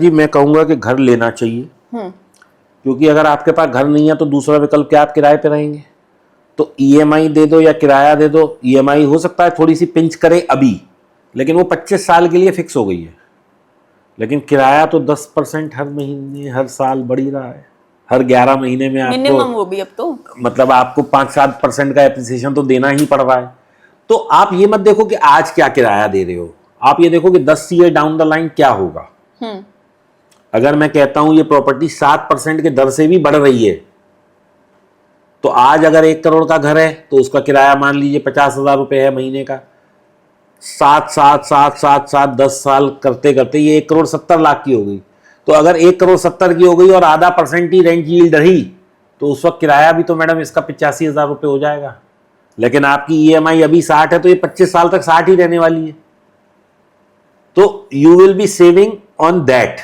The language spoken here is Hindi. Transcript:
जी मैं कहूँगा कि घर लेना चाहिए, क्योंकि अगर आपके पास घर नहीं है तो दूसरा विकल्प क्या, आप किराए पे रहेंगे। तो ईएमआई दे दो या किराया दे दो। ईएमआई हो सकता है थोड़ी सी पिंच करे अभी, लेकिन वो 25 साल के लिए फिक्स हो गई है। लेकिन किराया तो 10% हर महीने हर साल बढ़ ही रहा है। हर 11 महीने में आपको मिनिमम वो भी अब तो मतलब आपको 5-7% का एप्रिसिएशन तो देना ही पड़ रहा है। तो आप ये मत देखो कि आज क्या किराया दे रहे हो, आप ये देखो कि 10 ईयर डाउन द लाइन क्या होगा। अगर मैं कहता हूं ये प्रॉपर्टी 7% के दर से भी बढ़ रही है, तो आज अगर 1 करोड़ का घर है तो उसका किराया मान लीजिए 50,000 रुपये है महीने का। 7 10 साल करते करते ये 1,70,00,000 की हो गई। तो अगर 1,70,00,000 की हो गई और आधा % ही रेंट यील्ड रही, तो उस वक्त किराया भी तो मैडम इसका 85,000 रुपये हो जाएगा। लेकिन आपकी ईएमआई अभी 60 है, तो ये 25 साल तक 60 ही रहने वाली है। तो you will be saving on that.